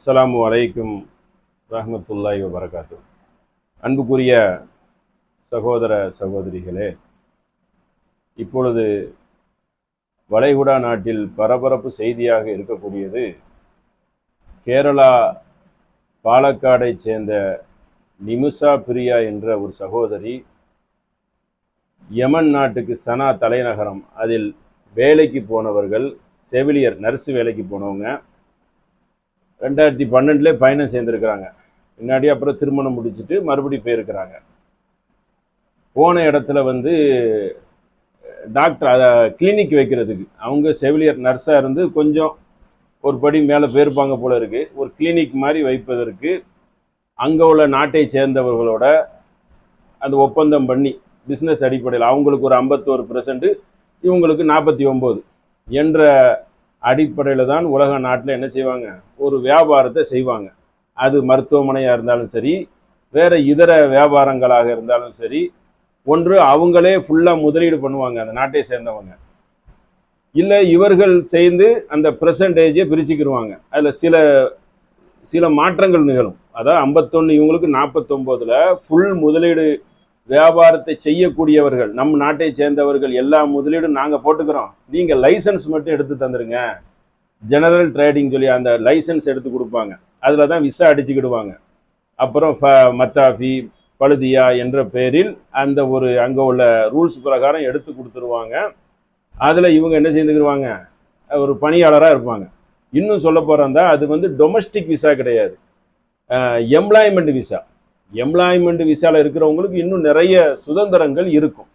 அஸ்ஸலாமு அலைக்கும் ரஹ்மத்துல்லாஹி வபரகாத்து. அன்புக்குரிய சகோதர சகோதரிகளே, இப்பொழுது வளைகுடா நாட்டில் பரபரப்பு செய்தியாக இருக்கக்கூடியது, கேரளா பாலக்காடை சேர்ந்த நிமிஷா பிரியா என்ற ஒரு சகோதரி யமன் நாட்டுக்கு சனா தலைநகரம் அதில் வேலைக்கு போனவர்கள், செவிலியர் நர்ஸு வேலைக்கு போனவங்க 2012 பயணம் சேர்ந்துருக்கிறாங்க. முன்னாடி அப்புறம் திருமணம் முடிச்சுட்டு மறுபடியும் போயிருக்கிறாங்க. போன இடத்துல டாக்டர் கிளினிக் வைக்கிறதுக்கு, அவங்க செவிலியர் நர்ஸாக இருந்து கொஞ்சம் ஒரு படி மேலே போயிருப்பாங்க போல இருக்குது, ஒரு கிளினிக் மாதிரி வைப்பதற்கு அங்கே உள்ள நாட்டை சேர்ந்தவர்களோட அந்த ஒப்பந்தம் பண்ணி பிஸ்னஸ் அடிப்படையில் அவங்களுக்கு ஒரு 51%, இவங்களுக்கு 49 என்ற அடிப்படையில் தான் உலக நாட்டில் என்ன செய்வாங்க, ஒரு வியாபாரத்தை செய்வாங்க. அது மருத்துவமனையாக இருந்தாலும் சரி, வேறு இதர வியாபாரங்களாக இருந்தாலும் சரி, ஒன்று அவங்களே ஃபுல்லாக முதலீடு பண்ணுவாங்க அந்த நாட்டை சேர்ந்தவங்க, இல்லை இவர்கள் சேர்ந்து அந்த பெர்சன்டேஜை பிரிச்சுக்கிடுவாங்க. அதில் சில மாற்றங்கள் நிகழும். அதாவது 51 இவங்களுக்கு 49 ஃபுல் முதலீடு வியாபாரத்தை செய்யக்கூடியவர்கள், நம் நாட்டை சேர்ந்தவர்கள், எல்லா முதலீடும் நாங்கள் போட்டுக்கிறோம், நீங்கள் லைசன்ஸ் மட்டும் எடுத்து தந்துடுங்க, ஜெனரல் ட்ரேடிங் சொல்லி அந்த லைசன்ஸ் எடுத்து கொடுப்பாங்க. அதில் தான் விசா அடிச்சுக்கிடுவாங்க. அப்புறம் மத்தாஃபி பழுதியா என்ற பெயரில் அந்த ஒரு அங்கே உள்ள ரூல்ஸ் பிரகாரம் எடுத்து கொடுத்துருவாங்க. அதில் இவங்க என்ன செய்துக்கிடுவாங்க, ஒரு பணியாளராக இருப்பாங்க. இன்னும் சொல்ல போகிறதா, அது டொமஸ்டிக் விசா கிடையாது, எம்ப்ளாய்மெண்ட் விசா. எம்ப்ளாய்மெண்ட் விசாவில் இருக்கிறவங்களுக்கு இன்னும் நிறைய சுதந்திரங்கள் இருக்கும்.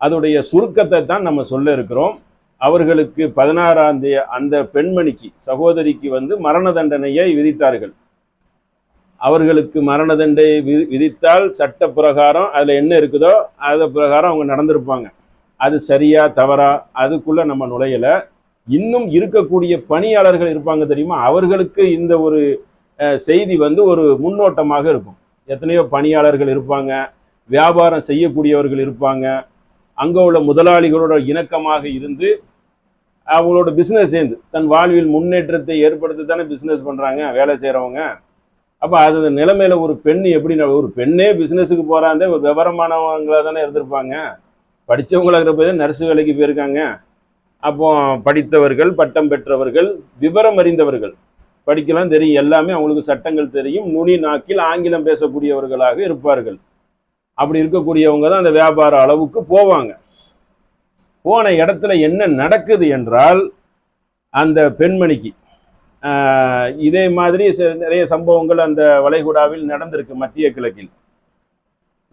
அதோடைய சுருக்கத்தை தான் நம்ம சொல்ல இருக்கிறோம். அவர்களுக்கு 16ஆம் தேதி அந்த பெண்மணிக்கு, சகோதரிக்கு மரண தண்டனையை விதித்தார்கள். அவர்களுக்கு மரண தண்டனை விதித்தால் சட்ட பிரகாரம் அதில் என்ன இருக்குதோ அது பிரகாரம் அவங்க நடந்திருப்பாங்க. அது சரியா தவறா அதுக்குள்ளே நம்ம நுழையலை. இன்னும் இருக்கக்கூடிய பணியாளர்கள் இருப்பாங்க தெரியுமா, அவர்களுக்கு இந்த ஒரு செய்தி ஒரு முன்னோட்டமாக இருக்கும். எத்தனையோ பணியாளர்கள் இருப்பாங்க, வியாபாரம் செய்யக்கூடியவர்கள் இருப்பாங்க, அங்கே உள்ள முதலாளிகளோட இணக்கமாக இருந்து அவங்களோட பிஸ்னஸ் சேர்ந்து தன் வாழ்வில் முன்னேற்றத்தை ஏற்படுத்தி தானே பிஸ்னஸ் பண்ணுறாங்க வேலை செய்கிறவங்க. அப்போ அது நிலைமையில் ஒரு பெண் எப்படி, ஒரு பெண்ணே பிஸ்னஸுக்கு போகிறாந்தே ஒரு விவரமானவங்களாக தானே இருந்திருப்பாங்க. படித்தவங்களாக இருக்கிற நர்ஸு வேலைக்கு போயிருக்காங்க. அப்போ படித்தவர்கள், பட்டம் பெற்றவர்கள், விவரம் அறிந்தவர்கள், படிக்கலாம் தெரியும், எல்லாமே அவங்களுக்கு சட்டங்கள் தெரியும், நுனி நாக்கில் ஆங்கிலம் பேசக்கூடியவர்களாக இருப்பார்கள். அப்படி இருக்கக்கூடியவங்க தான் அந்த வியாபார அளவுக்கு போவாங்க. போன இடத்துல என்ன நடக்குது என்றால், அந்த பெண்மணிக்கு இதே மாதிரி நிறைய சம்பவங்கள் அந்த வளைகுடாவில் நடந்திருக்கு. மத்திய கிழக்கில்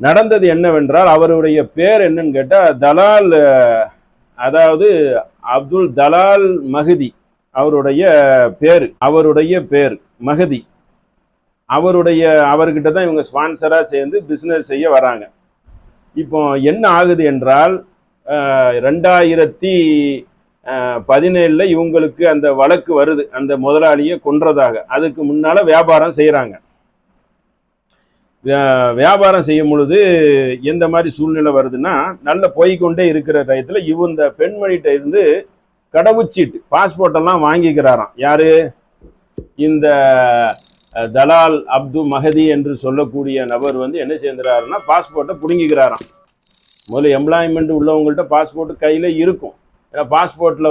நடந்தது என்னவென்றால், அவருடைய பேர் என்னன்னு கேட்டால் தலால், அதாவது அப்துல் தலால் மஹதி அவருடைய பேர் மஹதி. அவர்கிட்ட தான் இவங்க ஸ்பான்சராக சேர்ந்து பிஸ்னஸ் செய்ய வராங்க. இப்போ என்ன ஆகுது என்றால், 2017 இவங்களுக்கு அந்த வழக்கு வருது, அந்த முதலாளியை கொன்றதாக. அதுக்கு முன்னால் வியாபாரம் செய்கிறாங்க. வியாபாரம் செய்யும் பொழுது எந்த மாதிரி சூழ்நிலை வருதுன்னா, நல்ல போய்கொண்டே இருக்கிற டயத்தில் இந்த பெண்மணிகிட்ட இருந்து கடவுச்சீட்டு, பாஸ்போர்ட்டெல்லாம் வாங்கிக்கிறாராம். யாரு, இந்த தலால் அப்து மஹதி என்று சொல்லக்கூடிய நபர் என்ன செய்கிறாருன்னா, பாஸ்போர்ட்டை பிடுங்கிக்கிறாராம். முதல்ல எம்ப்ளாய்மெண்ட் உள்ளவங்கள்ட்ட பாஸ்போர்ட் கையில் இருக்கும். ஏன்னா பாஸ்போர்ட்டில்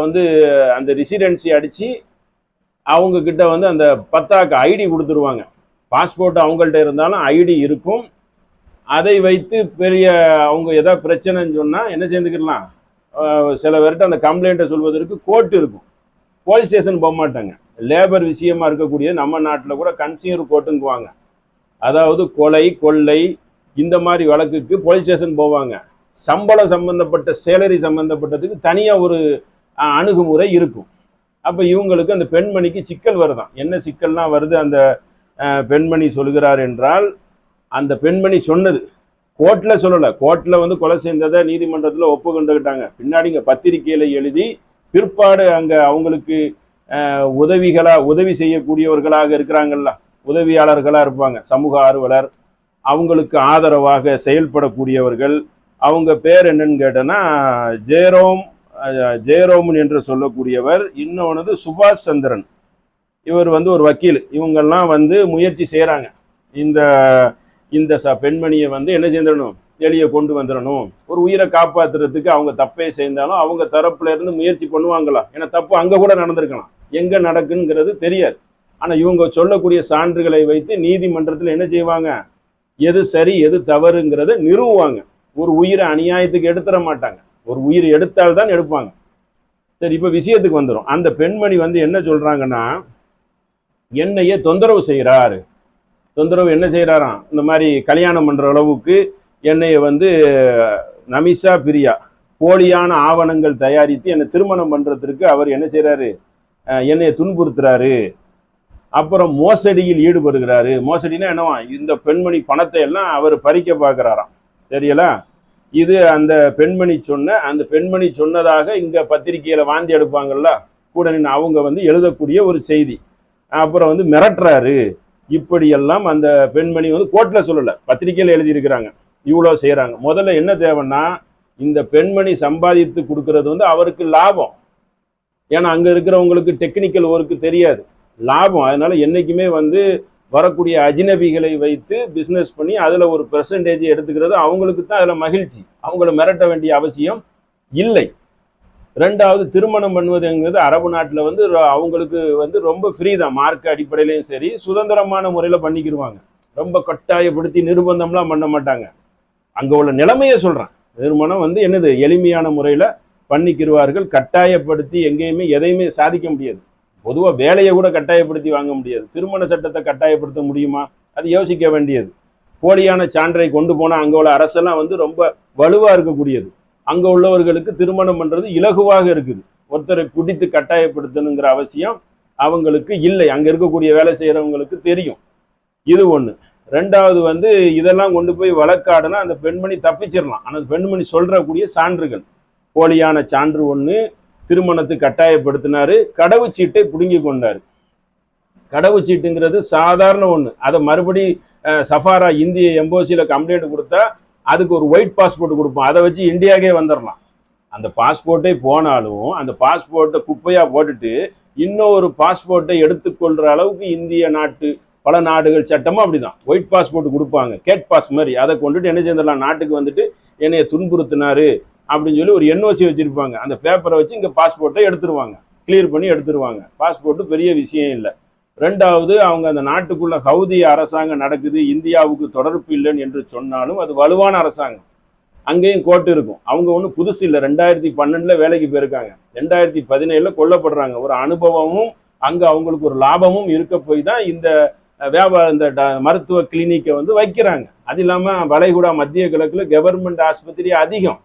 அந்த ரெசிடென்சி அடித்து அவங்கக்கிட்ட அந்த பத்தாக்கு ஐடி கொடுத்துருவாங்க. பாஸ்போர்ட் அவங்கள்ட்ட இருந்தாலும் ஐடி இருக்கும். அதை வைத்து பெரிய அவங்க ஏதாவது பிரச்சனைன்னு சொன்னால் என்ன சேர்ந்துக்கிடலாம். சில பேர்கிட்ட அந்த கம்ப்ளைண்ட்டை சொல்வதற்கு கோர்ட் இருக்கும், போலீஸ் ஸ்டேஷன் போக மாட்டாங்க. லேபர் விஷயமா இருக்கக்கூடிய நம்ம நாட்டில் கூட கன்சியூமர் கோர்ட்டுங்குவாங்க. அதாவது கொலை, கொள்ளை இந்த மாதிரி வழக்குக்கு போலீஸ் ஸ்டேஷன் போவாங்க. சம்பளம் சம்பந்தப்பட்ட, சேலரி சம்பந்தப்பட்டதுக்கு தனியாக ஒரு அணுகுமுறை இருக்கும். அப்போ இவங்களுக்கு அந்த பெண்மணிக்கு சிக்கல் வருதான். என்ன சிக்கல்லாம் வருது அந்த பெண்மணி சொல்கிறார் என்றால், அந்த பெண்மணி சொன்னது கோர்ட்டில் சொல்லலை. கோர்ட்டில் கொலை செய்ததை நீதிமன்றத்தில் ஒப்புக்கொண்டுக்கிட்டாங்க. பின்னாடி இங்கே பத்திரிகையில் எழுதி பிற்பாடு அங்கே அவங்களுக்கு உதவி செய்யக்கூடியவர்களாக இருக்கிறாங்கல்ல, உதவியாளர்களாக இருப்பாங்க, சமூக ஆர்வலர், அவங்களுக்கு ஆதரவாக செயல்படக்கூடியவர்கள். அவங்க பேர் என்னன்னு கேட்டோன்னா ஜெயரோம் என்று சொல்லக்கூடியவர். இன்னொன்று சுபாஷ் சந்திரன். இவர் வந்து ஒரு வக்கீல். இவங்கெல்லாம் வந்து முயற்சி செய்கிறாங்க. இந்த இந்த பெண்மணியை வந்து என்ன செய்யணும், வெளியே கொண்டு வந்துடணும். ஒரு உயிரை காப்பாற்றுறதுக்கு அவங்க தப்பே செய்தாலும் அவங்க தரப்புல இருந்து முயற்சி பண்ணுவாங்களா? ஏன்னா தப்பு அங்கே கூட நடந்திருக்கலாம், எங்கே நடக்குங்கிறது தெரியாது. ஆனால் இவங்க சொல்லக்கூடிய சான்றுகளை வைத்து நீதிமன்றத்தில் என்ன செய்வாங்க, எது சரி எது தவறுங்கிறத நிறுவுவாங்க. ஒரு உயிரை அநியாயத்துக்கு எடுத்துட மாட்டாங்க. ஒரு உயிர் எடுத்தால்தான் எடுப்பாங்க. சரி, இப்போ விஷயத்துக்கு வந்துடும். அந்த பெண்மணி வந்து என்ன சொல்றாங்கன்னா, என்னையே தொந்தரவு செய்கிறாரு. தொந்தரவு என்ன செய்கிறாராம், இந்த மாதிரி கல்யாணம் பண்ணுற அளவுக்கு என்னைய வந்து நமிசா பிரியா போலியான ஆவணங்கள் தயாரித்து என்னை திருமணம் பண்ணுறதுக்கு அவர் என்ன செய்கிறாரு, என்னைய துன்புறுத்துறாரு. அப்புறம் மோசடியில் ஈடுபடுகிறாரு. மோசடினா என்னவா, இந்த பெண்மணி பணத்தை எல்லாம் அவர் பறிக்க பார்க்குறாராம். சரிங்களா? இது அந்த பெண்மணி சொன்னதாக இங்கே பத்திரிகையில் வாந்தி எடுப்பாங்கல்ல கூட நின்று அவங்க வந்து எழுதக்கூடிய ஒரு செய்தி. அப்புறம் வந்து மிரட்டுறாரு. இப்படியெல்லாம் அந்த பெண்மணி வந்து கோர்ட்டில் சொல்லலை, பத்திரிகையில் எழுதியிருக்கிறாங்க. இவ்வளோ செய்கிறாங்க. முதல்ல என்ன தேவைன்னா, இந்த பெண்மணி சம்பாதித்து கொடுக்கறது வந்து அவருக்கு லாபம். ஏன்னா அங்கே இருக்கிறவங்களுக்கு டெக்னிக்கல் ஒர்க்கு தெரியாது, லாபம். அதனால என்றைக்குமே வந்து வரக்கூடிய அஜினபிகளை வைத்து பிஸ்னஸ் பண்ணி அதில் ஒரு பெர்சன்டேஜ் எடுத்துக்கிறது அவங்களுக்கு தான் அதில் மகிழ்ச்சி. அவங்கள மிரட்ட வேண்டிய அவசியம் இல்லை. ரெண்டாவது, திருமணம் பண்ணுவதுங்கிறது அரபு நாட்டில் வந்து அவங்களுக்கு வந்து ரொம்ப ஃப்ரீ தான். மார்க் அடிப்படையிலையும் சரி, சுதந்திரமான முறையில் பண்ணிக்கிடுவாங்க. ரொம்ப கட்டாயப்படுத்தி நிர்பந்தம்லாம் பண்ண மாட்டாங்க. அங்கே உள்ள நிலைமையை சொல்கிறேன். திருமணம் வந்து என்னது, எளிமையான முறையில் பண்ணிக்கிடுவார்கள். கட்டாயப்படுத்தி எங்கேயுமே எதையுமே சாதிக்க முடியாது. பொதுவாக வேலையை கூட கட்டாயப்படுத்தி வாங்க முடியாது. திருமண சட்டத்தை கட்டாயப்படுத்த முடியுமா? அது யோசிக்க வேண்டியது. போலியான சான்றை கொண்டு போனால் அங்கே உள்ள அரசெல்லாம் வந்து ரொம்ப வலுவாக இருக்கக்கூடியது. அங்கே உள்ளவர்களுக்கு திருமணம் பண்ணுறது இலகுவாக இருக்குது. ஒருத்தரை பிடித்து கட்டாயப்படுத்தணுங்கிற அவசியம் அவங்களுக்கு இல்லை. அங்கே இருக்கக்கூடிய வேலை செய்கிறவங்களுக்கு தெரியும். இது ஒன்று. ரெண்டாவது வந்து இதெல்லாம் கொண்டு போய் வழக்காடுனா அந்த பெண்மணி தப்பிச்சிடலாம். ஆனால் பெண்மணி சொல்கிறக்கூடிய சான்றுகள், போலியான சான்று ஒன்று, திருமணத்துக்கு கட்டாயப்படுத்தினாரு, கடவுச்சீட்டை பிடுங்கி கொண்டார். கடவுச்சீட்டுங்கிறது சாதாரண ஒன்று. அதை மறுபடி சஃபாரா இந்திய எம்போசியில் கம்ப்ளைண்ட் கொடுத்தா அதுக்கு ஒரு ஒயிட் பாஸ்போர்ட் கொடுப்போம். அதை வச்சு இந்தியாவுக்கே வந்துடலாம். அந்த பாஸ்போர்ட்டே போனாலும் அந்த பாஸ்போர்ட்டை குப்பையாக போட்டுட்டு இன்னொரு பாஸ்போர்ட்டை எடுத்துக்கொள்கிற அளவுக்கு இந்திய நாட்டு பல நாடுகள் சட்டமும் அப்படிதான். ஒயிட் பாஸ்போர்ட் கொடுப்பாங்க, கேட் பாஸ் மாதிரி. அதை கொண்டுட்டு என்ன செய்யலாம், நாட்டுக்கு வந்துட்டு என்னைய துன்புறுத்தினாரு அப்படின்னு சொல்லி ஒரு என்ஓசி வச்சிருப்பாங்க. அந்த பேப்பரை வச்சு இங்கே பாஸ்போர்ட்டை எடுத்துருவாங்க, கிளியர் பண்ணி எடுத்துருவாங்க. பாஸ்போர்ட்டு பெரிய விஷயம் இல்லை. ரெண்டாவது, அவங்க அந்த நாட்டுக்குள்ள ஹவுதி அரசாங்கம் நடக்குது, இந்தியாவுக்கு தொடர்பு இல்லைன்னு என்று சொன்னாலும் அது வலுவான அரசாங்கம். அங்கேயும் கோர்ட்டு இருக்கும். அவங்க ஒன்றும் புதுசு இல்லை. 2012 வேலைக்கு போயிருக்காங்க, 2017 கொல்லப்படுறாங்க. ஒரு அனுபவமும் அங்கே அவங்களுக்கு ஒரு லாபமும் இருக்க போய் தான் இந்த இந்த மருத்துவ கிளினிக்கை வந்து வைக்கிறாங்க. அது இல்லாமல் வளைகுடா மத்திய கிழக்கில் கவர்மெண்ட் ஆஸ்பத்திரி அதிகம்,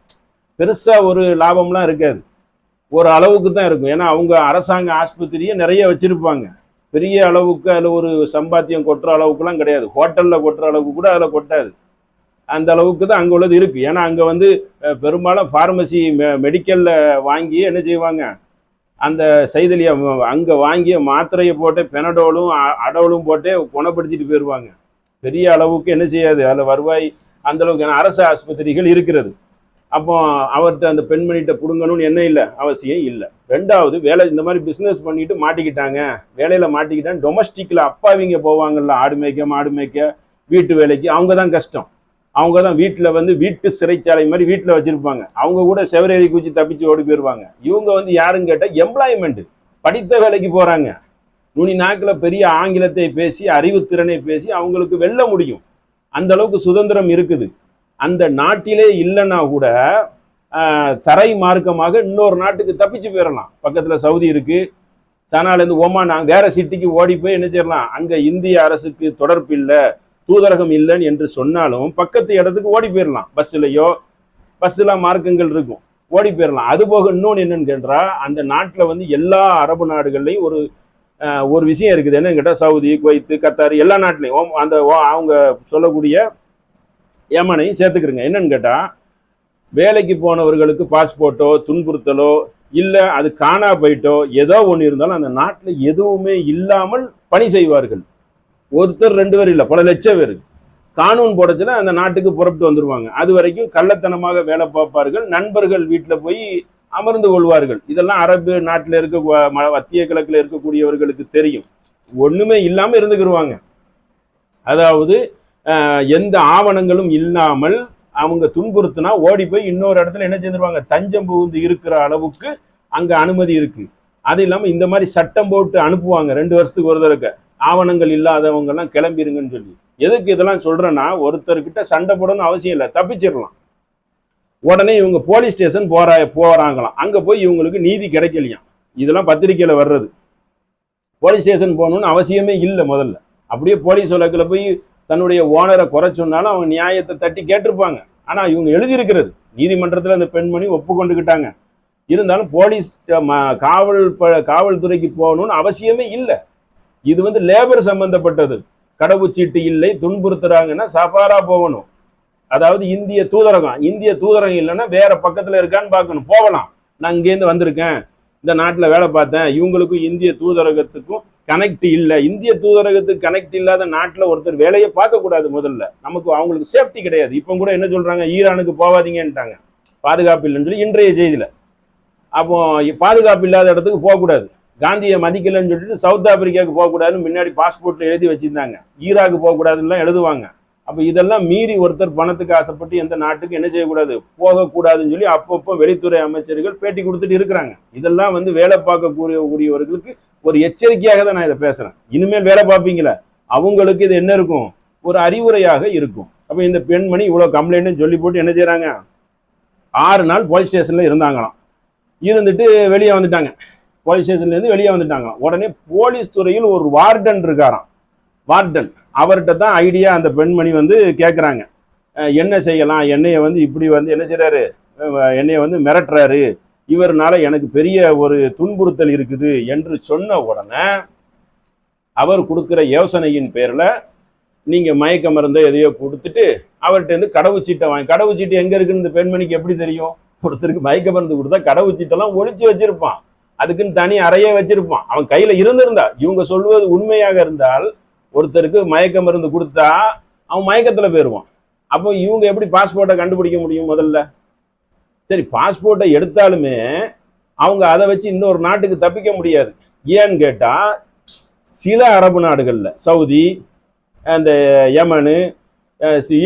பெருசாக ஒரு லாபம்லாம் இருக்காது, ஒரு அளவுக்கு தான் இருக்கும். ஏன்னா அவங்க அரசாங்க ஆஸ்பத்திரியை நிறைய வச்சிருப்பாங்க. பெரிய அளவுக்கு அதில் ஒரு சம்பாத்தியம் கொட்டுற அளவுக்குலாம் கிடையாது. ஹோட்டலில் கொட்டுற அளவுக்கு கூட அதில் கொட்டாது. அந்த அளவுக்கு தான் அங்கே உள்ளது இருக்குது. ஏன்னா அங்கே வந்து பெரும்பாலும் ஃபார்மசி மெடிக்கலில் வாங்கி என்ன செய்வாங்க, அந்த சைதலியா அங்கே வாங்கிய மாத்திரையை போட்டு பெனடோலும் அடோலும் போட்டே குணப்படுத்திட்டு போயிடுவாங்க. பெரிய அளவுக்கு என்ன செய்யாது அதில் வருவாய் அந்தளவுக்கு. ஏன்னா அரசு ஆஸ்பத்திரிகள் இருக்கிறது. அப்போ அவர்கிட்ட அந்த பெண்மணிகிட்ட பிடுங்கணும்னு என்ன இல்லை, அவசியம் இல்லை. ரெண்டாவது, வேலை இந்த மாதிரி பிஸ்னஸ் பண்ணிட்டு மாட்டிக்கிட்டாங்க, வேலையில் மாட்டிக்கிட்டாங்க. டொமஸ்டிக்கில் அப்பாவிங்க போவாங்கல்ல, ஆடு மேய்க்க மாடு மேய்க்க வீட்டு வேலைக்கு, அவங்க தான் கஷ்டம். அவங்க தான் வீட்டில் வந்து வீட்டு சிறைச்சாலை மாதிரி வீட்டில் வச்சுருப்பாங்க. அவங்க கூட செவரேறி குச்சி தப்பிச்சு ஓடி போயிடுவாங்க. இவங்க வந்து யாருன்னு கேட்டால் எம்ப்ளாய்மெண்ட்டு, படித்த வேலைக்கு போகிறாங்க. நுனி நாக்கில் பெரிய ஆங்கிலத்தை பேசி அறிவுத்திறனை பேசி அவங்களுக்கு வெல்ல முடியும். அந்த அளவுக்கு சுதந்திரம் இருக்குது. அந்த நாட்டிலே இல்லைன்னா கூட தரை மார்க்கமாக இன்னொரு நாட்டுக்கு தப்பிச்சு போயிடலாம். பக்கத்தில் சவுதி இருக்குது, சனாலேருந்து ஓமான், வேற சிட்டிக்கு ஓடி போய் என்ன செய்யலாம். அங்கே இந்திய அரசுக்கு தொடர்பு இல்லை, தூதரகம் இல்லைன்னு என்று சொன்னாலும் பக்கத்து இடத்துக்கு ஓடி போயிடலாம். பஸ்ஸெல்லாம் மார்க்கங்கள் இருக்கும், ஓடி போயிடலாம். அதுபோக இன்னொன்று என்னன்னு கேட்டால், அந்த நாட்டில் வந்து எல்லா அரபு நாடுகள்லையும் ஒரு விஷயம் இருக்குது. என்னன்னு கேட்டால், சவுதி, குவைத்து, கத்தார் எல்லா நாட்டிலையும் அந்த அவங்க சொல்லக்கூடிய ஏமானையும் சேர்த்துக்கிறங்க. என்னன்னு கேட்டால், வேலைக்கு போனவர்களுக்கு பாஸ்போர்ட்டோ துன்புறுத்தலோ இல்லை அது காணா போயிட்டோ ஏதோ ஒன்று இருந்தாலும் அந்த நாட்டில் எதுவுமே இல்லாமல் பணி செய்வார்கள். ஒருத்தர் 2 பேர் இல்லை, பல லட்சம் பேர். கானூன் போடச்சுன்னா அந்த நாட்டுக்கு புறப்பட்டு வந்துடுவாங்க. அது வரைக்கும் கள்ளத்தனமாக வேலை பார்ப்பார்கள், நண்பர்கள் வீட்டில் போய் அமர்ந்து கொள்வார்கள். இதெல்லாம் அரபு நாட்டில் இருக்க மத்திய கிழக்கில் இருக்கக்கூடியவர்களுக்கு தெரியும். ஒண்ணுமே இல்லாம இருந்துக்கிடுவாங்க. அதாவது எந்த ஆவணங்களும் இல்லாமல் அவங்க துன்புறுத்தினா ஓடி போய் இன்னொரு இடத்துல என்ன செஞ்சிருவாங்க, தஞ்சம் புகுந்து இருக்கிற அளவுக்கு அங்க அனுமதி இருக்கு. அது இல்லாம இந்த மாதிரி சட்டம் போட்டு அனுப்புவாங்க 2 வருஷத்துக்கு ஒரு தடவை, ஆவணங்கள் இல்லாதவங்க எல்லாம் கிளம்பிருங்கன்னு சொல்லி. எதுக்கு இதெல்லாம் சொல்றேன்னா, ஒருத்தர்கிட்ட சண்டை போடணும்னு அவசியம் இல்லை, தப்பிச்சிடலாம். உடனே இவங்க போலீஸ் ஸ்டேஷன் போறாங்களாம். அங்க போய் இவங்களுக்கு நீதி கிடைக்கலையாம். இதெல்லாம் பத்திரிக்கையில வர்றது. போலீஸ் ஸ்டேஷன் போகணும்னு அவசியமே இல்லை. முதல்ல அப்படியே போலீஸ் வழக்கில் போய் தன்னுடைய ஓனரை குறை சொன்னாலும் அவங்க நியாயத்தை தட்டி கேட்டிருப்பாங்க. ஆனா இவங்க எழுதியிருக்கிறது நீதிமன்றத்தில் அந்த பெண்மணி ஒப்புக்கொண்டுக்கிட்டாங்க. இருந்தாலும் போலீஸ் காவல்துறைக்கு போகணும்னு அவசியமே இல்லை. இது வந்து லேபர் சம்பந்தப்பட்டது. கடவுச்சீட்டு இல்லை, துன்புறுத்துறாங்கன்னா சஃபாரா போகணும். அதாவது இந்திய தூதரகம் இல்லைன்னா வேற பக்கத்துல இருக்கான்னு பார்க்கணும். போகலாம், நான் இங்கேருந்து வந்திருக்கேன், இந்த நாட்டில் வேலை பார்த்தேன், இவங்களுக்கும் இந்திய தூதரகத்துக்கும் கனெக்ட் இல்லை. இந்திய தூதரகத்துக்கு கனெக்ட் இல்லாத நாட்டில் ஒருத்தர் வேலையை பார்க்கக்கூடாது. முதல்ல நமக்கு அவங்களுக்கு சேஃப்டி கிடையாது. இப்போ கூட என்ன சொல்றாங்க, ஈரானுக்கு போகாதீங்கன்ட்டாங்க, பாதுகாப்பு இல்லைன்னு சொல்லி இன்றைய செய்தியில. அப்போ பாதுகாப்பு இல்லாத இடத்துக்கு போகக்கூடாது, காந்தியை மதிக்கலன்னு சொல்லிட்டு சவுத் ஆப்பிரிக்காவுக்கு போகக்கூடாதுன்னு முன்னாடி பாஸ்போர்ட்ல எழுதி வச்சிருந்தாங்க. ஈராக்கு போகக்கூடாதுன்னு எழுதுவாங்க. அப்போ இதெல்லாம் மீறி ஒருத்தர் பணத்துக்கு ஆசைப்பட்டு எந்த நாட்டுக்கு என்ன செய்யக்கூடாது, போகக்கூடாதுன்னு சொல்லி அப்பப்போ வெளித்துறை அமைச்சர்கள் பேட்டி கொடுத்துட்டு இருக்கிறாங்க. இதெல்லாம் வந்து வேலை பார்க்கக்கூடியவர்களுக்கு ஒரு எச்சரிக்கையாக தான் நான் இதை பேசுறேன். இனிமேல் வேலை பார்ப்பீங்களா, அவங்களுக்கு இது என்ன இருக்கும், ஒரு அறிவுரையாக இருக்கும். அப்போ இந்த பெண்மணி இவ்வளவு கம்ப்ளைண்ட் சொல்லி போட்டு என்ன செய்யறாங்க, 6 நாள் போலீஸ் ஸ்டேஷன்ல இருந்தாங்களாம். இருந்துட்டு வெளியே வந்துட்டாங்க. போலீஸ் ஸ்டேஷன்ல இருந்து வெளியே வந்துட்டாங்க. உடனே போலீஸ் துறையில் ஒரு வார்டன் இருக்காராம். வார்டன் அவர்கிட்ட தான் ஐடியா அந்த பெண்மணி வந்து கேட்குறாங்க, என்ன செய்யலாம், என்னைய வந்து இப்படி வந்து என்ன செய்யறாரு, என்னைய வந்து மிரட்டுறாரு, இவர்னால எனக்கு பெரிய ஒரு துன்புறுத்தல் இருக்குது என்று சொன்ன உடனே அவர் கொடுக்குற யோசனையின் பேர்ல நீங்க மயக்க மருந்தை எதையோ கொடுத்துட்டு அவர்கிட்ட இருந்து கடவுச்சீட்டை வாங்கி, கடவுச்சீட்டு எங்க இருக்குன்னு இந்த பெண்மணிக்கு எப்படி தெரியும்? ஒருத்தருக்கு மயக்க மருந்து கொடுத்தா கடவுச்சீட்டெல்லாம் ஒழிச்சு வச்சிருப்பான், அதுக்குன்னு தனி அறையே வச்சிருப்பான். அவன் கையில இருந்திருந்தா, இவங்க சொல்வது உண்மையாக இருந்தால் ஒருத்தருக்கு மயக்க மருந்து கொடுத்தா அவன் மயக்கத்துல போயிருவான். அப்போ இவங்க எப்படி பாஸ்போர்ட்டை கண்டுபிடிக்க முடியும்? முதல்ல சரி, பாஸ்போர்ட்டை எடுத்தாலுமே அவங்க அதை வச்சு இன்னொரு நாட்டுக்கு தப்பிக்க முடியாது. ஏன்னு கேட்டா, சில அரபு நாடுகள்ல, சவுதி, அந்த யமனு,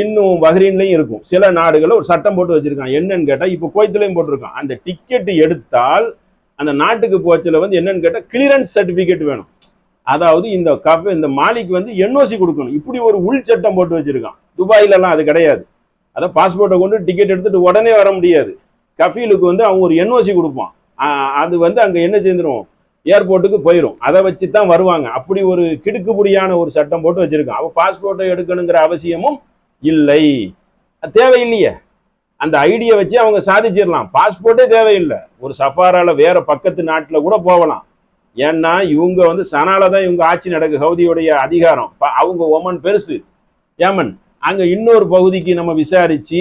இன்னும் பஹ்ரைன்லையும் இருக்கும், சில நாடுகளில் ஒரு சட்டம் போட்டு வச்சிருக்கான். என்னன்னு கேட்டா, இப்போ குவைத்திலையும் போட்டிருக்கான், அந்த டிக்கெட் எடுத்தால் அந்த நாட்டுக்கு போச்சுல வந்து என்னன்னு கேட்டா கிளியரன்ஸ் சர்டிபிகேட் வேணும். அதாவது இந்த மாலிக்கு வந்து என்ஓசி கொடுக்கணும். இப்படி ஒரு உள் சட்டம் போட்டு வச்சிருக்கான். துபாயில எல்லாம் அது கிடையாது. அதான் பாஸ்போர்ட்டை கொண்டு டிக்கெட் எடுத்துட்டு உடனே வர முடியாது. கஃபீலுக்கு வந்து அவங்க ஒரு என்ஓசி கொடுப்பான். அது வந்து அங்க என்ன செய்திரும், ஏர்போர்ட்டுக்கு போயிடும். அதை வச்சு தான் வருவாங்க. அப்படி ஒரு கிடுக்குபடியான ஒரு சட்டம் போட்டு வச்சிருக்கான். அவ பாஸ்போர்ட்டை எடுக்கணுங்கிற அவசியமும் இல்லை, தேவையில்லையே. அந்த ஐடியை வச்சு அவங்க சாதிச்சிடலாம். பாஸ்போர்ட்டே தேவையில்லை. ஒரு சஃபாரால வேற பக்கத்து நாட்டில் கூட போகலாம். ஏன்னா இவங்க வந்து சனால தான் இவங்க ஆட்சி நடக்கு, ஹவுதியுடைய அதிகாரம். அவங்க ஒமன் பெருசு, ஏமன். அங்க இன்னொரு பகுதிக்கு நம்ம விசாரிச்சு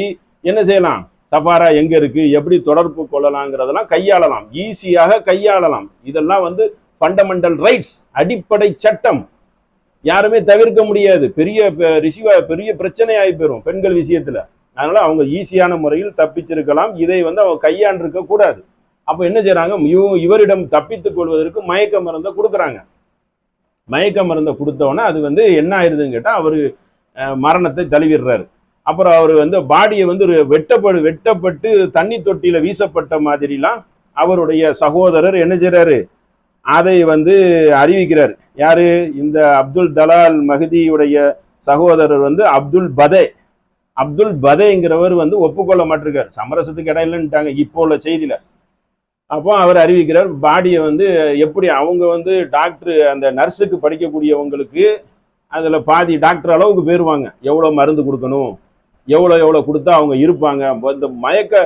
என்ன செய்யலாம், சஃபாரா எங்க இருக்கு, எப்படி தொடர்பு கொள்ளலாங்கிறதெல்லாம் கையாளலாம், ஈஸியாக கையாளலாம். இதெல்லாம் வந்து ஃபண்டமெண்டல் ரைட்ஸ், அடிப்படை சட்டம், யாருமே தவிர்க்க முடியாது. பெரிய பிரச்சனை ஆகி போயிடும் பெண்கள் விஷயத்துல. அதனால அவங்க ஈஸியான முறையில் தப்பிச்சிருக்கலாம். இதை வந்து அவங்க கையாண்டிருக்க கூடாது. அப்ப என்ன செய்யறாங்க, இவரிடம் தப்பித்துக் கொள்வதற்கு மயக்க மருந்தை கொடுக்குறாங்க. மயக்க மருந்தை கொடுத்தவொன்னே அது வந்து என்ன ஆயிருதுன்னு கேட்டா, அவரு மரணத்தை தழுவிடுறாரு. அப்புறம் அவர் வந்து பாடியை வந்து வெட்டப்பட்டு தண்ணி தொட்டியில வீசப்பட்ட மாதிரிலாம் அவருடைய சகோதரர் என்ன செய்யறாரு, அதை வந்து அறிவிக்கிறார். யாரு, இந்த அப்துல் தலால் மஹதியுடைய சகோதரர் வந்து அப்துல் பதேங்கிறவர் வந்து ஒப்புக்கொள்ள மாட்டிருக்காரு. சமரசத்துக்கு இடம் இல்லைன்னுட்டாங்க இப்போ உள்ள செய்தியில. அப்போ அவர் அறிவிக்கிறார், பாடியை வந்து எப்படி அவங்க வந்து டாக்டர், அந்த நர்ஸுக்கு படிக்கக்கூடியவங்களுக்கு அதில் பாதி டாக்டர் அளவுக்கு போயிடுவாங்க, எவ்வளோ மருந்து கொடுக்கணும், எவ்வளோ கொடுத்தா அவங்க இருப்பாங்க. இந்த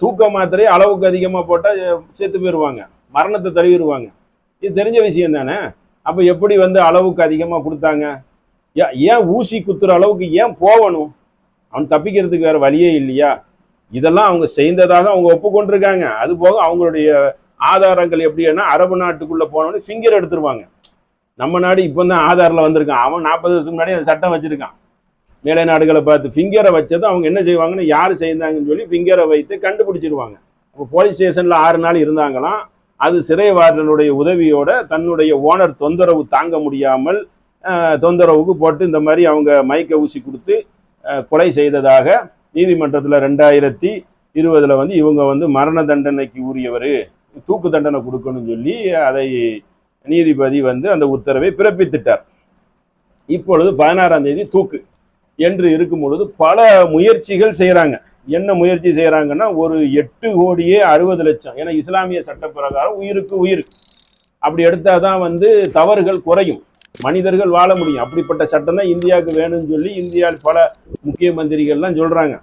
தூக்க மாத்திரையே அளவுக்கு அதிகமாக போட்டால் செத்து போயிடுவாங்க, மரணத்தை தழுவிடுவாங்க. இது தெரிஞ்ச விஷயம் தானே. அப்போ எப்படி வந்து அளவுக்கு அதிகமாக கொடுத்தாங்க, ஏன் ஊசி குத்துற அளவுக்கு ஏன் போகணும், அவன் தப்பிக்கிறதுக்கு வேற வழியே இல்லையா? இதெல்லாம் அவங்க செய்ததாக அவங்க ஒப்புக்கொண்டிருக்காங்க. அது போக அவங்களுடைய ஆதாரங்கள் எப்படின்னா, அரபு நாட்டுக்குள்ள போனோடனே ஃபிங்கர் எடுத்துருவாங்க. நம்ம நாடு இப்போ தான் ஆதாரில் வந்திருக்கான், அவன் 40 வருஷத்துக்கு முன்னாடி அந்த சட்டம் வச்சிருக்கான். மேலை நாடுகளை பார்த்து ஃபிங்கரை வச்சதை அவங்க என்ன செய்வாங்கன்னு, யார் செய்தாங்கன்னு சொல்லி ஃபிங்கரை வைத்து கண்டுபிடிச்சிருவாங்க. அப்போ போலீஸ் ஸ்டேஷன்ல 6 நாள் இருந்தாங்களாம். அது சிறை வார்டனுடைய உதவியோட தன்னுடைய ஓனர் தொந்தரவு தாங்க முடியாமல் தொந்தரவுக்கு போட்டு இந்த மாதிரி அவங்க மயக்க ஊசி கொடுத்து கொலை செய்ததாக நீதிமன்றத்தில் 2020 வந்து இவங்க வந்து மரண தண்டனைக்கு உரியவர், தூக்கு தண்டனை கொடுக்கணும்னு சொல்லி அதை நீதிபதி வந்து அந்த உத்தரவை பிறப்பித்துட்டார். இப்பொழுது 16ஆம் தேதி தூக்கு என்று இருக்கும் பொழுது பல முயற்சிகள் செய்கிறாங்க. என்ன முயற்சி செய்கிறாங்கன்னா, ஒரு 8,60,00,000, ஏன்னா இஸ்லாமிய சட்ட பிரகாரம் உயிருக்கு உயிர், அப்படி எடுத்தால் தான் வந்து தவறுகள் குறையும், மனிதர்கள் வாழ முடியும். அப்படிப்பட்ட சட்டம் தான் இந்தியாவுக்கு வேணும்னு சொல்லி இந்தியாவில் பல முக்கிய மந்திரிகள்லாம் சொல்கிறாங்க.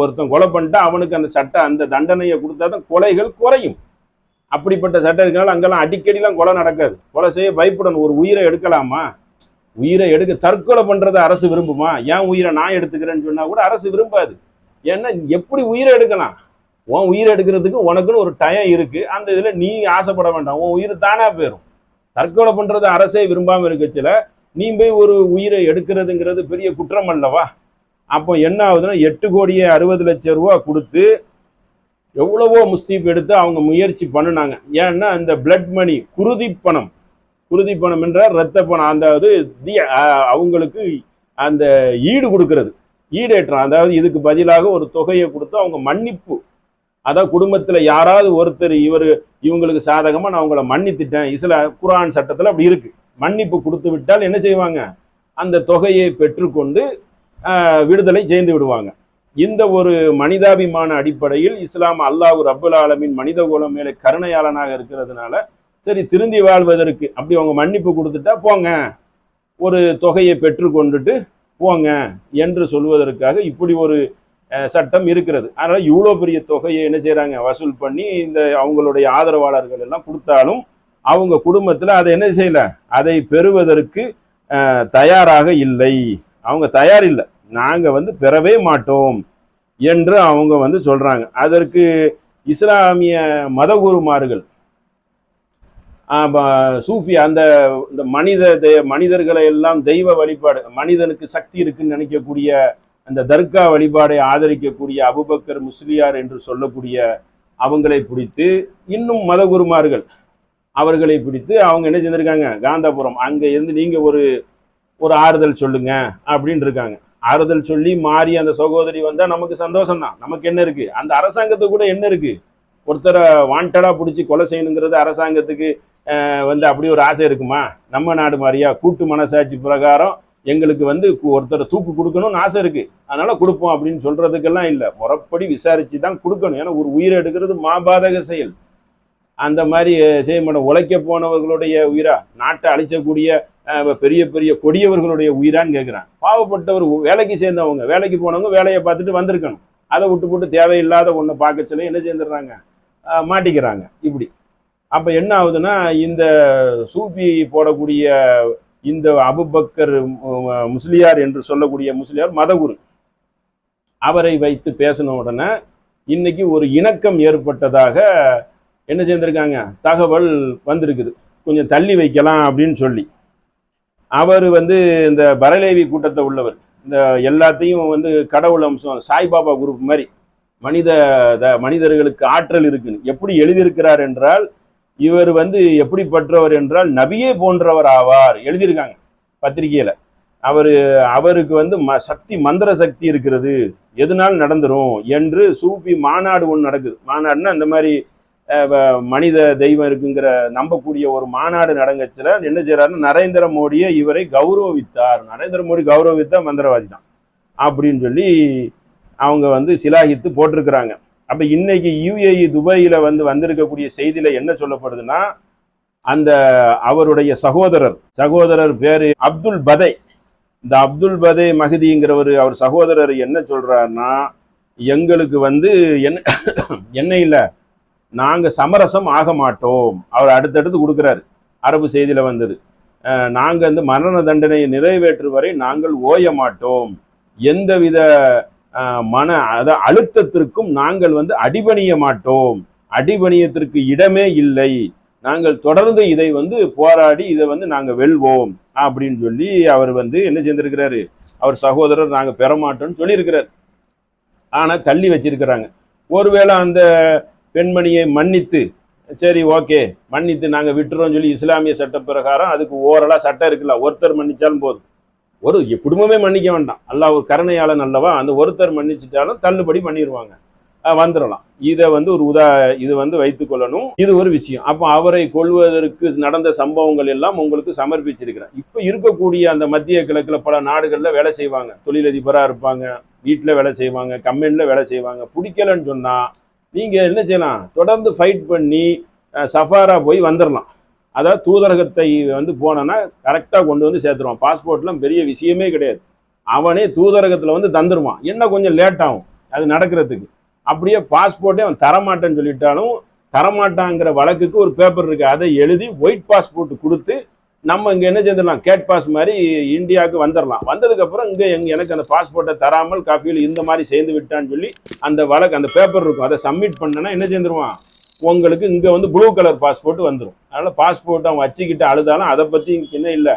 ஒருத்தன் கொலை பண்ணிட்டா அவனுக்கு அந்த சட்டம் அந்த தண்டனையை கொடுத்தா தான் கொலைகள் குறையும். அப்படிப்பட்ட சட்டம் இருக்கனால அங்கெல்லாம் அடிக்கடிலாம் கொலை நடக்காது. கொலை செய்ய பயப்படணும். ஒரு உயிரை எடுக்கலாமா? உயிரை எடுக்க தற்கொலை பண்ணுறதை அரசு விரும்புமா? ஏன் உயிரை நான் எடுத்துக்கிறேன்னு சொன்னால் கூட அரசு விரும்பாது. ஏன்னா எப்படி உயிரை எடுக்கலாம்? உன் உயிரை எடுக்கிறதுக்கு உனக்குன்னு ஒரு டயம் இருக்குது. அந்த இதில் நீ ஆசைப்பட வேண்டாம், உன் உயிர் தானாக போயிடும். தற்கொலை பண்ணுறது அரசே விரும்பாமல் இருக்கச்சில நீ போய் ஒரு உயிரை எடுக்கிறதுங்கிறது பெரிய குற்றம் அல்லவா? அப்போ என்ன ஆகுதுன்னா 8,60,00,000 ரூபா கொடுத்து எவ்வளவோ முஸ்தீப் எடுத்து அவங்க முயற்சி பண்ணினாங்க. ஏன்னா அந்த பிளட் மணி, குருதி பணம் என்றால் இரத்த பணம், அதாவது அவங்களுக்கு அந்த ஈடு கொடுக்கறது, ஈடேற்றம். அதாவது இதுக்கு பதிலாக ஒரு தொகையை கொடுத்து அவங்க மன்னிப்பு, அதாவது குடும்பத்தில் யாராவது ஒருத்தர் இவங்களுக்கு சாதகமாக நான் அவங்கள மன்னித்துட்டேன், குர்ஆன் சட்டத்தில் அப்படி இருக்கு, மன்னிப்பு கொடுத்து விட்டால் என்ன செய்வாங்க, அந்த தொகையை பெற்றுக்கொண்டு விடுதலை செய்து விடுவாங்க. இந்த ஒரு மனிதாபிமான அடிப்படையில் இஸ்லாம் அல்லாஹ் ரப்புல் ஆலமீன் மனித குலம் மேலே கருணையாளனாக இருக்கிறதுனால சரி திருந்தி வாழ்வதற்கு அப்படி அவங்க மன்னிப்பு கொடுத்துட்டா போங்க, ஒரு தொகையை பெற்றுக்கொண்டுட்டு போங்க என்று சொல்வதற்காக இப்படி ஒரு சட்டம் இருக்கிறது. அதனால் இவ்வளோ பெரிய தொகையை என்ன செய்கிறாங்க, வசூல் பண்ணி இந்த அவங்களுடைய ஆதரவாளர்கள் எல்லாம் கொடுத்தாலும் அவங்க குடும்பத்தில் அதை என்ன செய்யலை, அதை பெறுவதற்கு தயாராக இல்லை. அவங்க தயார் இல்லை, நாங்கள் வந்து பெறவே மாட்டோம் என்று அவங்க வந்து சொல்கிறாங்க. அதற்கு இஸ்லாமிய மதகுருமார்கள், சூஃபி, இந்த மனிதர்களை எல்லாம் தெய்வ வழிபாடு, மனிதனுக்கு சக்தி இருக்குன்னு நினைக்கக்கூடிய அந்த தர்கா வழிபாடை ஆதரிக்கக்கூடிய அபுபக்கர் முஸ்லியார் என்று சொல்லக்கூடிய அவங்களை பிடித்து, இன்னும் மதகுருமார்கள் அவர்களை பிடித்து அவங்க என்ன செஞ்சிருக்காங்க, காந்தாபுரம் அங்கே இருந்து நீங்கள் ஒரு ஆறுதல் சொல்லுங்க அப்படின்னு இருக்காங்க. ஆறுதல் சொல்லி மாறி அந்த சகோதரி வந்தால் நமக்கு சந்தோஷம் தான். நமக்கு என்ன இருக்கு, அந்த அரசாங்கத்துக்கு கூட என்ன இருக்கு, ஒருத்தரை வாண்டடாக பிடிச்சி கொலை செய்யணுங்கிறது அரசாங்கத்துக்கு வந்து அப்படி ஒரு ஆசை இருக்குமா? நம்ம நாடு மாதிரியா கூட்டு மனசாட்சி பிரகாரம் எங்களுக்கு வந்து ஒருத்தரை தூக்கு கொடுக்கணும்னு ஆசை இருக்கு, அதனால கொடுப்போம் அப்படின்னு சொல்றதுக்கெல்லாம் இல்லை. முறைப்படி விசாரிச்சு தான் கொடுக்கணும். ஏன்னா ஒரு உயிரை எடுக்கிறது மாபாதக செயல். அந்த மாதிரி செய்ய மாட்டோம். உழைக்க போனவர்களுடைய உயிரா, நாட்டை அழிச்சக்கூடிய பெரிய பெரிய கொடியவர்களுடைய உயிரான்னு கேட்குறான். பாவப்பட்டவர், வேலைக்கு சேர்ந்தவங்க, வேலைக்கு போனவங்க வேலையை பார்த்துட்டு வந்திருக்கணும். அதை விட்டு போட்டு தேவையில்லாத ஒன்றை பார்க்கச்சல என்ன சேர்ந்துடுறாங்க, மாட்டிக்கிறாங்க இப்படி. அப்போ என்ன ஆகுதுன்னா, இந்த சூஃபி போடக்கூடிய இந்த அபுபக்கர் முஸ்லியார் என்று சொல்லக்கூடிய முஸ்லியார் மதகுரு, அவரை வைத்து பேசின உடனே இன்னைக்கு ஒரு இணக்கம் ஏற்பட்டதாக என்ன செய்திருக்காங்க, தகவல் வந்திருக்குது. கொஞ்சம் தள்ளி வைக்கலாம் அப்படின்னு சொல்லி அவர் வந்து இந்த பரலேவி கூட்டத்தை உள்ளவர், இந்த எல்லாத்தையும் வந்து கடவுள் அம்சம் சாய்பாபா குரூப் மாதிரி மனிதர்களுக்கு ஆற்றல் இருக்குன்னு எப்படி எழுதியிருக்கிறார் என்றால், இவர் வந்து எப்படிப்பட்டவர் என்றால் நபியே போன்றவர் ஆவார் எழுதியிருக்காங்க பத்திரிகையில். அவருக்கு வந்து சக்தி, மந்திர சக்தி இருக்கிறது, எதுனாலும் நடந்துரும் என்று சூஃபி மாநாடு ஒன்று நடக்குது. மாநாடுன்னா இந்த மாதிரி மனித தெய்வம் இருக்குங்கிற நம்பக்கூடிய ஒரு மாநாடு நடங்கச்சுல என்ன செய்யறாருன்னு நரேந்திர மோடியை இவரை கௌரவித்தார். நரேந்திர மோடி கௌரவித்தா மந்திரவாதி தான் அப்படின்னு சொல்லி அவங்க வந்து சிலாகித்து போட்டிருக்கிறாங்க. அப்ப இன்னைக்கு UAE துபாயில வந்திருக்கக்கூடிய செய்தியில என்ன சொல்லப்படுதுன்னா, அந்த அவருடைய சகோதரர் பேரு அப்துல் பதை. இந்த அப்துல் பதை மஹதிங்கிறவர், அவர் சகோதரர் என்ன சொல்றாருன்னா, எங்களுக்கு வந்து என்ன இல்லை, நாங்கள் சமரசம் ஆக மாட்டோம். அவர் அடுத்தடுத்து கொடுக்குறாரு. அரபு செய்தியில் வந்தது, நாங்கள் இந்த மரண தண்டனையை நிறைவேற்றும் வரை நாங்கள் ஓய மாட்டோம், எந்தவித அழுத்தத்திற்கும் நாங்கள் வந்து அடிபணிய மாட்டோம், அடிபணியத்திற்கு இடமே இல்லை, நாங்கள் தொடர்ந்து இதை வந்து போராடி இதை வந்து நாங்கள் வெல்வோம் அப்படின்னு சொல்லி அவர் வந்து என்ன செய்திருக்கிறாரு, அவர் சகோதரர் நாங்கள் பெற மாட்டோம்னு சொல்லியிருக்கிறார். ஆனால் தள்ளி வச்சிருக்கிறாங்க. ஒருவேளை அந்த பெண்மணியை மன்னித்து சரி ஓகே மன்னித்து நாங்கள் விட்டுறோம்னு சொல்லி இஸ்லாமிய சட்ட பிரகாரம் அதுக்கு ஓரளவு சட்டம் இருக்குல்ல, ஒருத்தர் மன்னிச்சாலும் போதும். ஒரு குடும்பமே மன்னிக்க வேண்டாம், அல்லாஹ் ஒரு கருணையாளன் அல்லவா, அந்த ஒருத்தர் மன்னிச்சிட்டாலும் தள்ளுபடி பண்ணிடுவாங்க, வந்துடலாம். இதை வந்து ஒரு இது வந்து வைத்துக் கொள்ளணும். இது ஒரு விஷயம். அப்போ அவரை கொள்வதற்கு நடந்த சம்பவங்கள் எல்லாம் உங்களுக்கு சமர்ப்பிச்சிருக்கிறேன். இப்போ இருக்கக்கூடிய அந்த மத்திய கிழக்கில் பல நாடுகளில் வேலை செய்வாங்க, தொழிலதிபராக இருப்பாங்க, வீட்டில் வேலை செய்வாங்க, கம்பெனியில் வேலை செய்வாங்க. பிடிக்கலன்னு சொன்னால் நீங்கள் என்ன செய்யலாம், தொடர்ந்து ஃபைட் பண்ணி சஃபாரா போய் வந்துடலாம். அதாவது தூதரகத்தை வந்து போனோன்னா கரெக்டாக கொண்டு வந்து சேர்த்துருவான். பாஸ்போர்ட்லாம் பெரிய விஷயமே கிடையாது, அவனே தூதரகத்தில் வந்து தந்துடுவான். என்ன கொஞ்சம் லேட் ஆகும் அது நடக்கிறதுக்கு. அப்படியே பாஸ்போர்ட்டே அவன் தரமாட்டேன்னு சொல்லிட்டாலும் தரமாட்டாங்கிற வழக்குக்கு ஒரு பேப்பர் இருக்குது, அதை எழுதி ஒயிட் பாஸ்போர்ட் கொடுத்து நம்ம இங்கே என்ன செய்திடலாம், கேட் பாஸ் மாதிரி இந்தியாவுக்கு வந்துடலாம். வந்ததுக்கப்புறம் இங்கே எனக்கு அந்த பாஸ்போர்ட்டை தராமல் காஃபியில் இந்த மாதிரி சேர்ந்து விட்டான்னு சொல்லி அந்த வழக்கு அந்த பேப்பர் இருக்கும், அதை சப்மிட் பண்ணனா என்ன செஞ்சிருவான், உங்களுக்கு இங்கே வந்து ப்ளூ கலர் பாஸ்போர்ட் வந்துடும். அதனால் பாஸ்போர்ட் அவன் வச்சுக்கிட்டு அழுதாலும் அதை பற்றி என்ன இல்லை,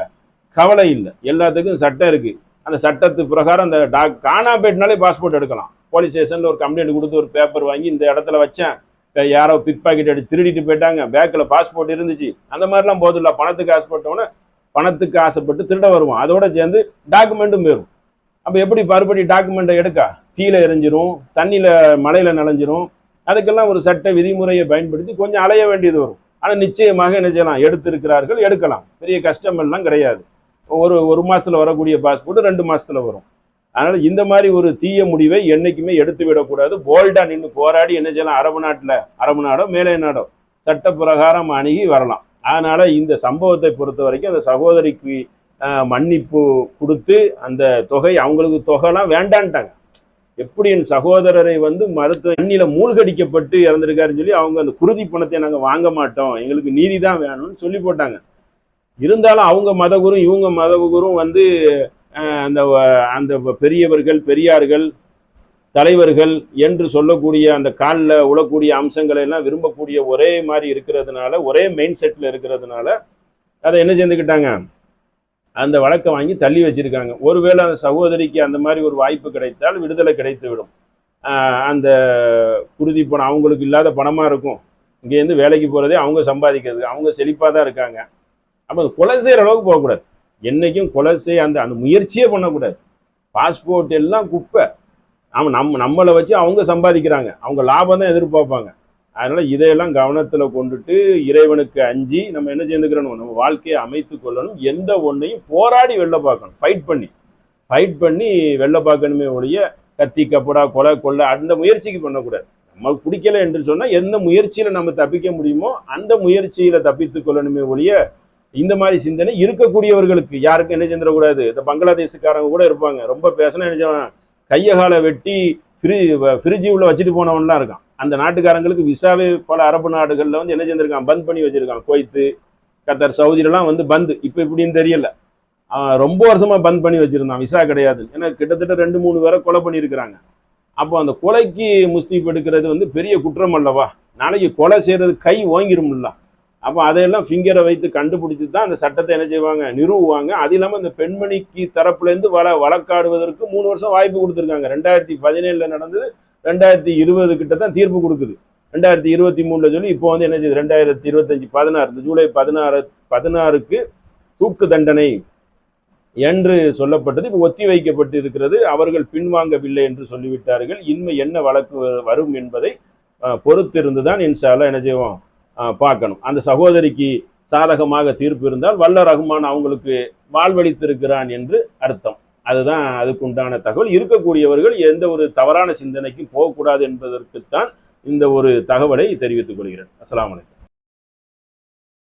கவலை இல்லை. எல்லாத்துக்கும் சட்டம் இருக்குது. அந்த சட்டத்து பிரகாரம் அந்த காணா போயிட்டுனாலே பாஸ்போர்ட் எடுக்கலாம். போலீஸ் ஸ்டேஷனில் ஒரு கம்ப்ளைண்ட் கொடுத்து ஒரு பேப்பர் வாங்கி இந்த இடத்துல வச்சேன், யாரோ பிக் பாக்கெட் அடிச்சு திருடிட்டு போயிட்டாங்க, பேக்கில் பாஸ்போர்ட் இருந்துச்சு, அந்த மாதிரிலாம் போதில்ல. பணத்துக்கு ஆசைப்பட்டவொன்னே பணத்துக்கு ஆசைப்பட்டு திருட வருவான், அதோட சேர்ந்து டாக்குமெண்ட்டும் போயிடும். அப்போ எப்படி மறுபடி டாக்குமெண்ட்டை எடுக்க, கீழே எரிஞ்சிரும், தண்ணியில் மழையில் நனைஞ்சிரும். அதுக்கெல்லாம் ஒரு சட்ட விதிமுறையை பயன்படுத்தி கொஞ்சம் அலைய வேண்டியது வரும். ஆனால் நிச்சயமாக என்ன செய்யலாம், எடுத்திருக்கிறார்கள், எடுக்கலாம். பெரிய கஷ்டமெல்லாம் கிடையாது. ஒரு மாதத்தில் வரக்கூடிய பாஸ்போர்ட் 2 மாதத்தில் வரும். அதனால் இந்த மாதிரி ஒரு தீய முடிவை என்றைக்குமே எடுத்து விடக்கூடாது. போல்டாக நின்று போராடி என்ன செய்யலாம், அரபு நாடோ மேலே நாடோ சட்ட பிரகாரம் அணுகி வரலாம். அதனால் இந்த சம்பவத்தை பொறுத்த வரைக்கும் அந்த சகோதரிக்கு மன்னிப்பு கொடுத்து அந்த தொகை, அவங்களுக்கு தொகைலாம் வேண்டான்ட்டாங்க. எப்படி என் சகோதரரை வந்து மருத்துவ தண்ணியில் மூழ்கடிக்கப்பட்டு இறந்துருக்காருன்னு சொல்லி அவங்க அந்த குருதி பணத்தை நாங்கள் வாங்க மாட்டோம், எங்களுக்கு நீதி தான் வேணும்னு சொல்லி போட்டாங்க. இருந்தாலும் அவங்க மதகுரும் இவங்க மதகுரும் வந்து அந்த அந்த பெரியவர்கள் பெரியார்கள் தலைவர்கள் என்று சொல்லக்கூடிய அந்த காலில் உழக்கூடிய அம்சங்களை எல்லாம் விரும்பக்கூடிய ஒரே மாதிரி இருக்கிறதுனால, ஒரே மெயின் செட்டில் இருக்கிறதுனால அதை என்ன செஞ்சுக்கிட்டாங்க, அந்த வழக்கை வாங்கி தள்ளி வச்சிருக்காங்க. ஒருவேளை அந்த சகோதரிக்கு அந்த மாதிரி ஒரு வாய்ப்பு கிடைத்தால் விடுதலை கிடைத்து விடும். அந்த குருதி பணம் அவங்களுக்கு இல்லாத பணமாக இருக்கும், இங்கேருந்து வேலைக்கு போகிறதே அவங்க சம்பாதிக்கிறது, அவங்க செழிப்பாக தான் இருக்காங்க. அப்போ கொலை செய்கிற அளவுக்கு போகக்கூடாது, என்றைக்கும் கொலை செய்ய அந்த அந்த முயற்சியே பண்ணக்கூடாது. பாஸ்போர்ட் எல்லாம் குப்பை, நம்மளை வச்சு அவங்க சம்பாதிக்கிறாங்க, அவங்க லாபம் தான் எதிர்பார்ப்பாங்க. அதனால் இதையெல்லாம் கவனத்தில் கொண்டுட்டு இறைவனுக்கு அஞ்சி நம்ம என்ன செய்துக்கிறோம், நம்ம வாழ்க்கையை அமைத்து கொள்ளணும். எந்த ஒன்றையும் போராடி வெளில பார்க்கணும், ஃபைட் பண்ணி வெளில பார்க்கணுமே ஒழிய கத்தி கப்படா கொலை கொள்ளை அந்த முயற்சிக்கு பண்ணக்கூடாது. நமக்கு பிடிக்கல என்று சொன்னால் எந்த முயற்சியில் நம்ம தப்பிக்க முடியுமோ அந்த முயற்சியில் தப்பித்து கொள்ளணுமே ஒழிய இந்த மாதிரி சிந்தனை இருக்கக்கூடியவர்களுக்கு யாருக்கும் என்ன செஞ்சிடக்கூடாது. இந்த பங்களாதேஷுக்காரங்க கூட இருப்பாங்க, ரொம்ப பேசினா என்ன செய்வாங்க, கையை காலை வெட்டி ஃப்ரிட்ஜி உள்ள வச்சுட்டு போனவன்லாம் இருக்கான். அந்த நாட்டுக்காரங்களுக்கு விசாவே பல அரபு நாடுகளில் வந்து என்ன செஞ்சிருக்கான், பந்த் பண்ணி வச்சிருக்கான். குவைத்து, கத்தார், சவுதியிலலாம் வந்து பந்து, இப்போ இப்படின்னு தெரியல, ரொம்ப வருஷமா பந்த் பண்ணி வச்சிருந்தான், விசா கிடையாது. ஏன்னா கிட்டத்தட்ட 2-3 பேரை கொலை பண்ணியிருக்கிறாங்க. அப்போ அந்த கொலைக்கு முஸ்தீப் எடுக்கிறது வந்து பெரிய குற்றம் அல்லவா, நாளைக்கு கொலை செய்யறது கை ஓங்கிரும்ல. அப்போ அதையெல்லாம் ஃபிங்கரை வைத்து கண்டுபிடிச்சி தான் அந்த சட்டத்தை என்ன செய்வாங்க, நிறுவுவாங்க. அது இல்லாமல் இந்த பெண்மணிக்கு தரப்புலேருந்து வழக்காடுவதற்கு 3 வருஷம் வாய்ப்பு கொடுத்துருக்காங்க. 2017 நடந்தது, 2020 கிட்ட தான் தீர்ப்பு கொடுக்குது. 2023 சொல்லி இப்போ வந்து என்ன செய்யுது, 2025 16 இந்த ஜூலை 16க்கு தூக்கு தண்டனை என்று சொல்லப்பட்டது. இப்போ ஒத்தி வைக்கப்பட்டு இருக்கிறது. அவர்கள் பின்வாங்கவில்லை என்று சொல்லிவிட்டார்கள். இன்மை என்ன வழக்கு வரும் என்பதை பொறுத்திருந்து தான் இன்ஷா அல்லாஹ் என்ன செய்வோம், பார்க்கணும். அந்த சகோதரிக்கு சாதகமாக தீர்ப்பு இருந்தால் வல்ல ரஹ்மான் அவங்களுக்கு வாழ்வளித்திருக்கிறான் என்று அர்த்தம். அதுதான் அதுக்குண்டான தகவல். இருக்கக்கூடியவர்கள் எந்த ஒரு தவறான சிந்தனைக்கும் போகக்கூடாது என்பதற்குத்தான் இந்த ஒரு தகவலை தெரிவித்துக் கொள்கிறேன். அஸ்ஸலாமு அலைக்கும்.